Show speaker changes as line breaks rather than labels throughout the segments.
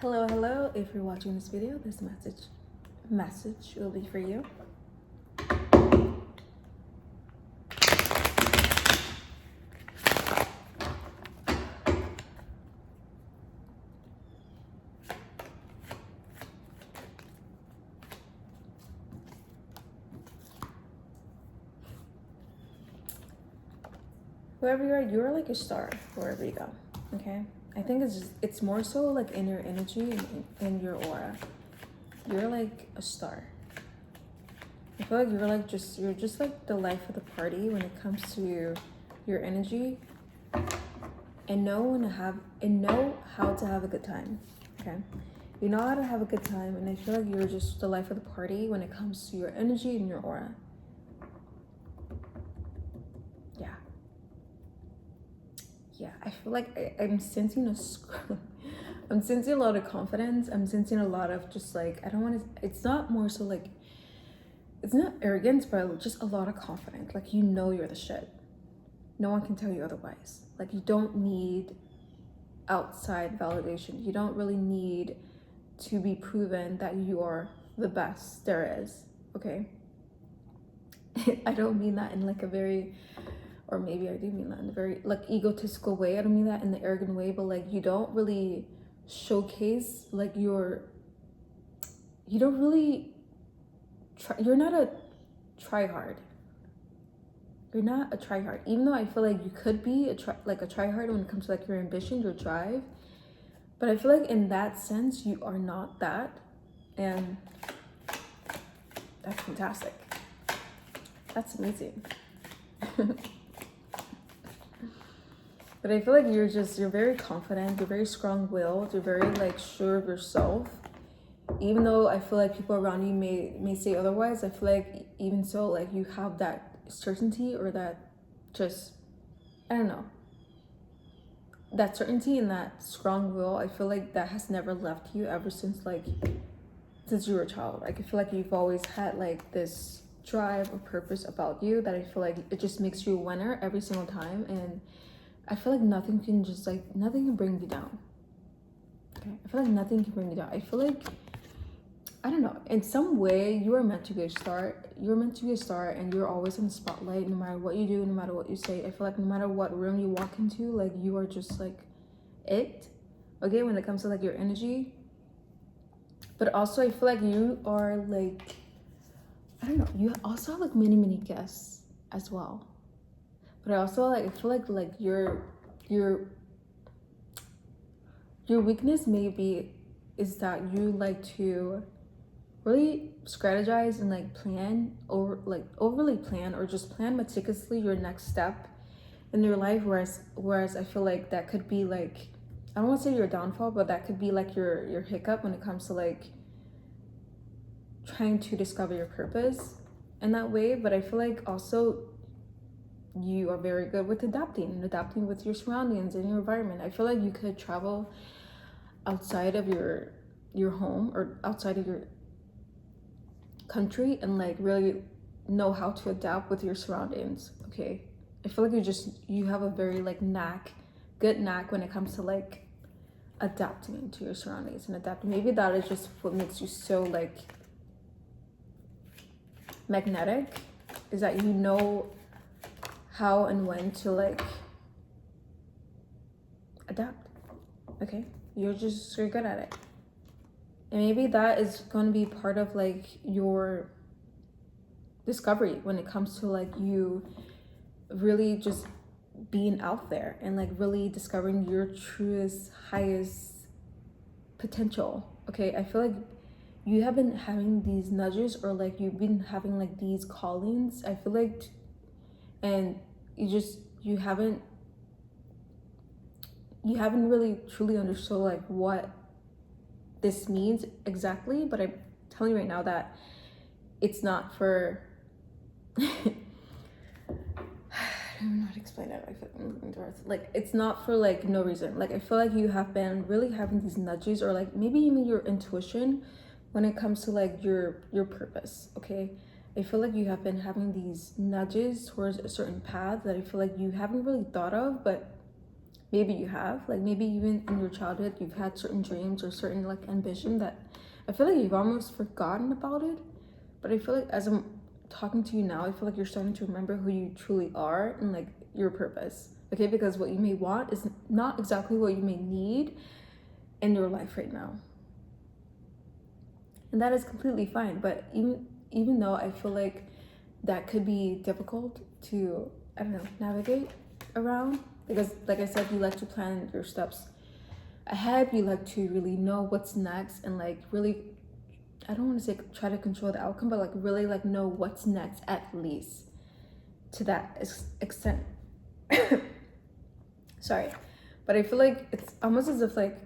Hello. If you're watching this video, this message will be for you. Wherever you are, you're like a star wherever you go. Okay, I think it's more so like in your energy and in your aura. You're like a star. I feel like you're just like the life of the party when it comes to your energy, and know how to have a good time. Okay, you know how to have a good time, and I feel like you're just the life of the party when it comes to your energy and your aura. Yeah, I feel like I'm sensing I'm sensing a lot of confidence. I'm sensing a lot of just like, I don't want to, it's not more so like, it's not arrogance, but just a lot of confidence. Like, you know you're the shit. No one can tell you otherwise. Like, you don't need outside validation. You don't really need to be proven that you are the best there is, okay? I don't mean that in like a very, or maybe I do mean that in a very like egotistical way. I don't mean that in the arrogant way, but like you don't really showcase like you don't really try. You're not a try hard. You're not a try hard, even though I feel like you could be a try hard when it comes to like your ambition, your drive. But I feel like in that sense, you are not that, and that's fantastic. That's amazing. But I feel like you're very confident, you're very strong-willed, you're very like sure of yourself. Even though I feel like people around you may say otherwise, I feel like even so, like you have that certainty, or that just, I don't know, that certainty and that strong will. I feel like that has never left you ever since you were a child. Like, I feel like you've always had like this drive or purpose about you that I feel like it just makes you a winner every single time. And I feel like nothing can bring you down. Okay, I feel like nothing can bring you down. I feel like, I don't know, in some way you are meant to be a star. You're meant to be a star, and you're always in the spotlight no matter what you do, no matter what you say. I feel like no matter what room you walk into, like you are just like it. Okay, when it comes to like your energy. But also I feel like you are like, I don't know, you also have like many guests as well. But I also like, I feel like your weakness maybe is that you like to really strategize and like plan, or like overly plan, or just plan meticulously your next step in your life, whereas I feel like that could be like, I don't want to say your downfall, but that could be like your hiccup when it comes to like trying to discover your purpose in that way. But I feel like also you are very good with adapting with your surroundings and your environment. I feel like you could travel outside of your home, or outside of your country, and like really know how to adapt with your surroundings. Okay, I feel like you have a very like good knack when it comes to like adapting to your surroundings and adapting. Maybe that is just what makes you so like magnetic, is that you know how and when to like adapt. Okay, you're good at it. And maybe that is going to be part of like your discovery when it comes to like you really just being out there and like really discovering your truest, highest potential. Okay, I feel like you have been having these nudges, or like you've been having like these callings, I feel like, and you haven't really truly understood like what this means exactly. But I'm telling you right now that it's not for I don't know how to explain it. I feel like it's not for like no reason. Like, I feel like you have been really having these nudges, or like maybe even your intuition when it comes to like your purpose. Okay, I feel like you have been having these nudges towards a certain path that I feel like you haven't really thought of, but maybe you have, like maybe even in your childhood you've had certain dreams or certain like ambition that I feel like you've almost forgotten about it. But I feel like as I'm talking to you now, I feel like you're starting to remember who you truly are and like your purpose. Okay, because what you may want is not exactly what you may need in your life right now. And that is completely fine. But even though I feel like that could be difficult to, I don't know, navigate around, because like I said, you like to plan your steps ahead, you like to really know what's next, and like really, I don't want to say try to control the outcome, but like really like know what's next, at least to that extent. Sorry, but I feel like it's almost as if like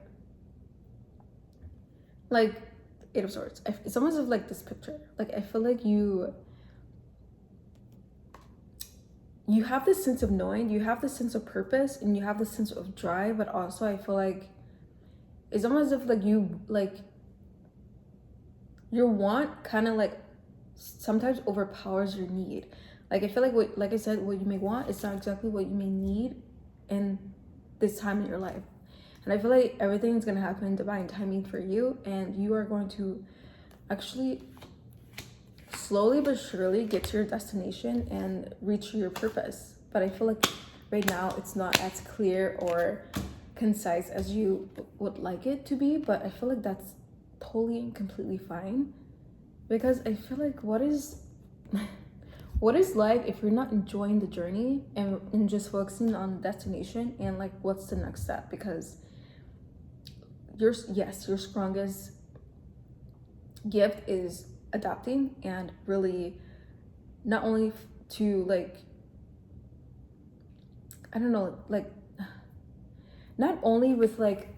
Eight of Swords, it's almost as if like this picture, like I feel like you have this sense of knowing, you have this sense of purpose, and you have this sense of drive, but also I feel like it's almost as if like you like your want kind of like sometimes overpowers your need. Like I feel like what, like I said, what you may want is not exactly what you may need in this time in your life. And I feel like everything's gonna happen in divine timing for you, and you are going to actually slowly but surely get to your destination and reach your purpose. But I feel like right now it's not as clear or concise as you would like it to be, but I feel like that's totally and completely fine, because I feel like what is life if you're not enjoying the journey and just focusing on the destination and like what's the next step? Because your strongest gift is adapting, and really not only to like, I don't know, like not only with like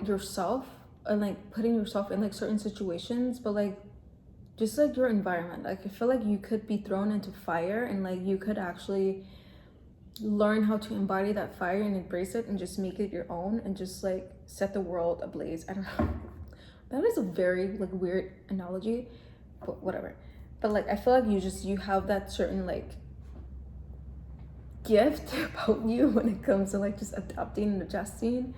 yourself and like putting yourself in like certain situations, but like just like your environment. Like I feel like you could be thrown into fire, and like you could actually learn how to embody that fire and embrace it and just make it your own and just like set the world ablaze. I don't know. That is a very like weird analogy, but whatever. But like I feel like you have that certain like gift about you when it comes to like just adapting and adjusting.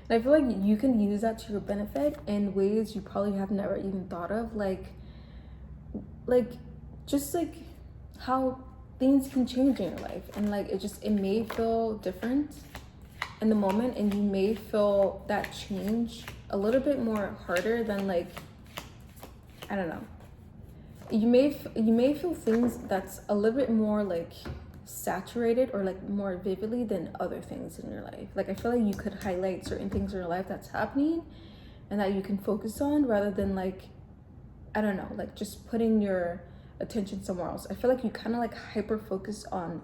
And I feel like you can use that to your benefit in ways you probably have never even thought of, like just like how things can change in your life, and like it may feel different in the moment, and you may feel that change a little bit more harder than like, I don't know, you may feel things that's a little bit more like saturated or like more vividly than other things in your life. Like I feel like you could highlight certain things in your life that's happening and that you can focus on, rather than like, I don't know, like just putting your attention somewhere else. I feel like you kind of like hyper focus on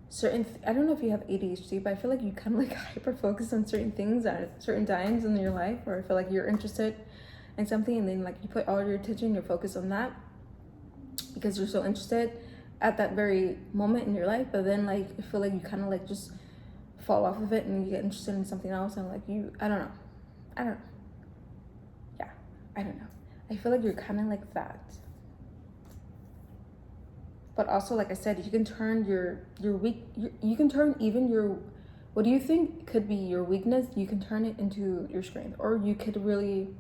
certain I don't know if you have ADHD, but I feel like you kind of like hyper focus on certain things at certain times in your life, where I feel like you're interested in something, and then like you put all your attention, your focus on that because you're so interested at that very moment in your life. But then like I feel like you kind of like just fall off of it and you get interested in something else, and like I don't know, yeah, I don't know, I feel like you're kind of like that. But also, like I said, you can turn you can turn even your, what do you think could be your weakness, you can turn it into your strength. Or you could really,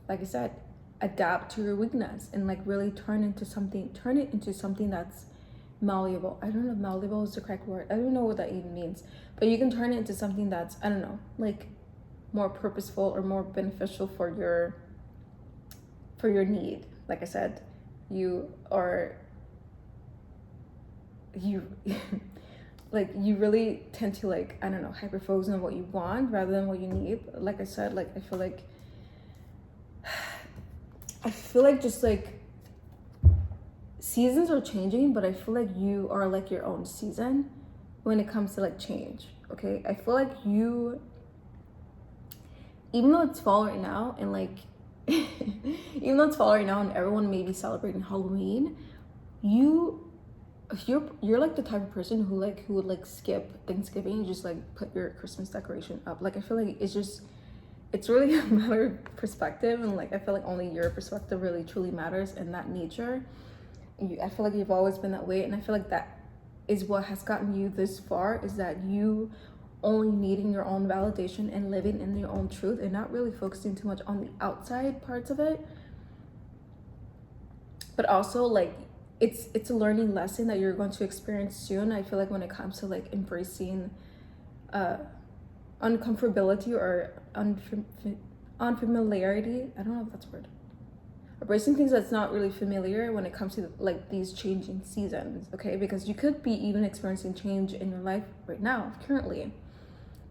like I said, adapt to your weakness and like really turn it into something that's malleable. I don't know if malleable is the correct word. I don't know what that even means. But you can turn it into something that's, I don't know, like more purposeful or more beneficial for your need. Like I said, you like you really tend to like, I don't know, hyper focus on what you want rather than what you need. Like I said, like I feel like just like seasons are changing, but I feel like you are like your own season when it comes to like change. Okay, I feel like you, even though it's fall right now, and like even though it's fall right now and everyone may be celebrating Halloween, you're like the type of person who would like skip Thanksgiving and just like put your Christmas decoration up. Like I feel like it's really a matter of perspective, and like I feel like only your perspective really truly matters in that nature. I feel like you've always been that way, and I feel like that is what has gotten you this far, is that you only needing your own validation and living in your own truth and not really focusing too much on the outside parts of it. But also like it's a learning lesson that you're going to experience soon. I feel like when it comes to like embracing uncomfortability or unfamiliarity, I don't know if that's a word, embracing things that's not really familiar when it comes to like these changing seasons, okay? Because you could be even experiencing change in your life right now currently,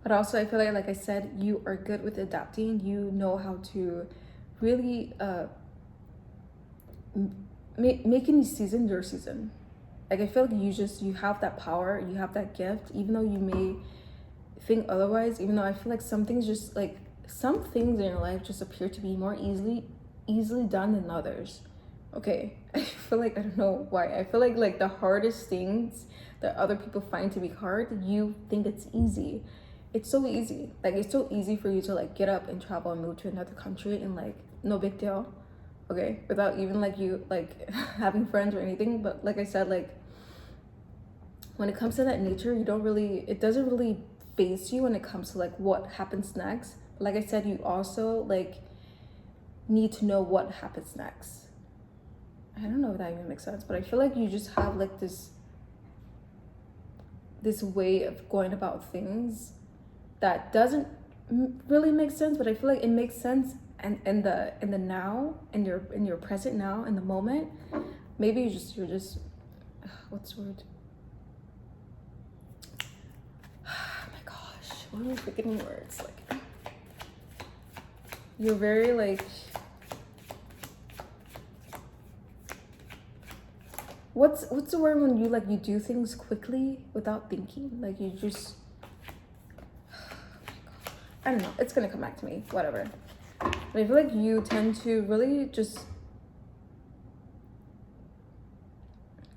but also I feel like I said, you are good with adapting. You know how to really make any season your season. Like I feel like you have that power, you have that gift, even though you may think otherwise. Even though I feel like some things in your life just appear to be more easily done than others, okay? I feel like, I don't know why, I feel like the hardest things that other people find to be hard, you think it's easy. It's so easy. Like it's so easy for you to like get up and travel and move to another country and like no big deal, okay, without even like you like having friends or anything. But like I said, like when it comes to that nature, it doesn't really phase you when it comes to like what happens next. But like I said, you also like need to know what happens next. I don't know if that even makes sense, but I feel like you just have like this way of going about things that doesn't really make sense, but I feel like it makes sense. And in the now, in your present now, in the moment, maybe you're just what's the word? Oh my gosh, what am I forgetting words? Like you're very like, what's the word when you like you do things quickly without thinking? Like you just, I don't know, it's gonna come back to me, whatever. But I feel like you tend to really just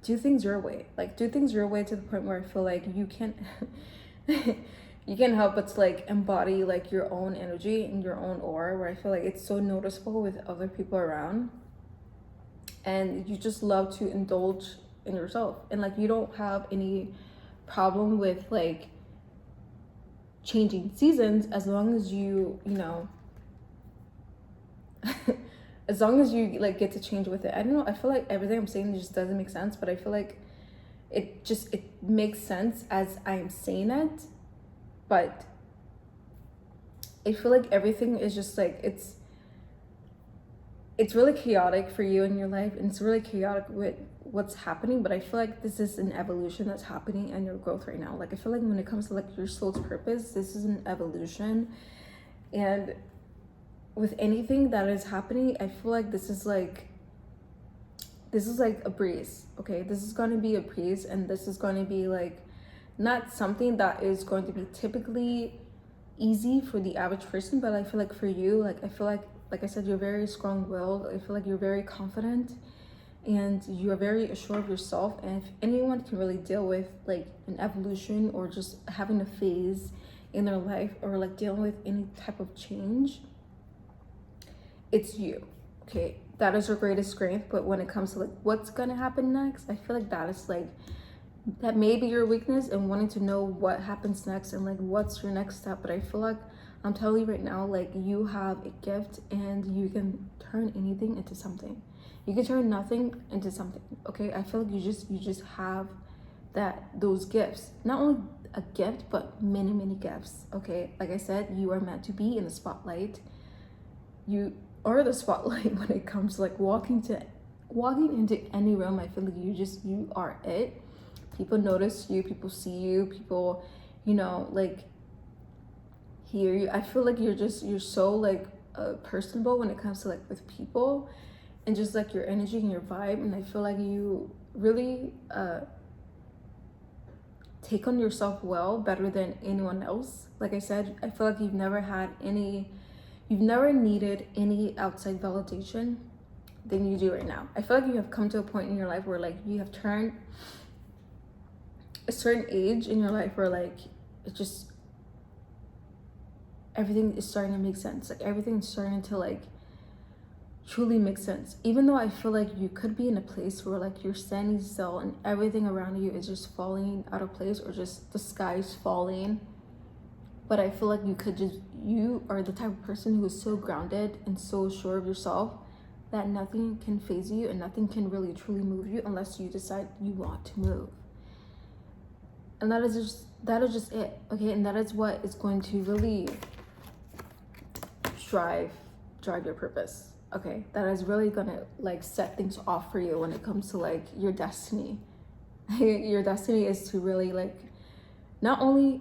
do things your way. Like do things your way to the point where I feel like you can't you can't help but to like embody like your own energy and your own aura, where I feel like it's so noticeable with other people around. And you just love to indulge in yourself. And like you don't have any problem with like changing seasons as long as you know, as long as you like get to change with it. I don't know, I feel like everything I'm saying just doesn't make sense, but I feel like it makes sense as I'm saying it. But I feel like everything is just like it's really chaotic for you in your life, and it's really chaotic with what's happening. But I feel like this is an evolution that's happening and your growth right now. Like I feel like when it comes to like your soul's purpose, this is an evolution. And with anything that is happening, I feel like this is like a breeze, okay? This is going to be a breeze, and this is going to be like not something that is going to be typically easy for the average person. But I feel like for you, like I feel like I said, you're very strong-willed. I feel like you're very confident and you're very assured of yourself. And if anyone can really deal with like an evolution or just having a phase in their life or like dealing with any type of change, it's you, okay? That is your greatest strength. But when it comes to like what's gonna happen next, I feel like that may be your weakness, and wanting to know what happens next and like what's your next step. But I feel like I'm telling you right now, like you have a gift and you can turn anything into something. You can turn nothing into something, okay? I feel like you just have those gifts. Not only a gift, but many gifts, okay? Like I said, you are meant to be in the spotlight. You are the spotlight when it comes to like walking into any room. I feel like you are it. People notice you, people see you, people, you know, like hear you. I feel like you're so like personable when it comes to like with people, and just like your energy and your vibe. And I feel like you really take on yourself well, better than anyone else. Like I said, I feel like you've never needed any outside validation than you do right now. I feel like you have come to a point in your life where like you have turned a certain age in your life where like it just, everything is starting to make sense. Like everything's starting to like truly make sense. Even though I feel like you could be in a place where like you're standing still and everything around you is just falling out of place, or just the sky's falling. But I feel like you are the type of person who is so grounded and so sure of yourself that nothing can phase you and nothing can really truly move you unless you decide you want to move. And that is just it, okay? And that is what is going to really drive your purpose, okay? That is really gonna like set things off for you when it comes to like your destiny. Your destiny is to really like not only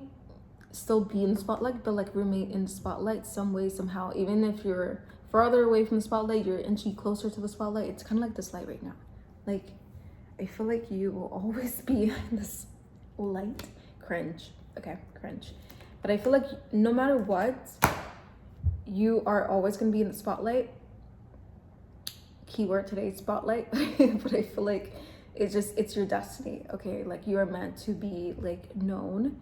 still be in the spotlight, but like remain in the spotlight some way, somehow. Even if you're farther away from the spotlight, you're inching closer to the spotlight. It's kind of like this light right now. Like, I feel like you will always be in this light. Cringe. Okay, cringe. But I feel like no matter what, you are always going to be in the spotlight. Keyword today, spotlight. But I feel like it's your destiny, okay? Like, you are meant to be like known,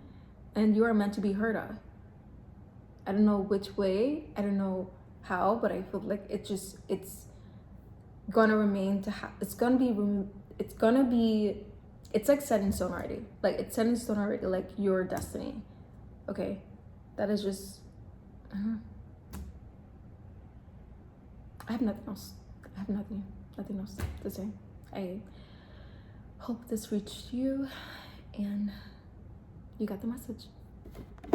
and you are meant to be heard of. I don't know which way, I don't know how, but I feel like it's gonna remain it's like set in stone already. Like, it's set in stone already, like your destiny, okay? That is just, I have nothing else. I have nothing else to say. I hope this reached you and you got the message.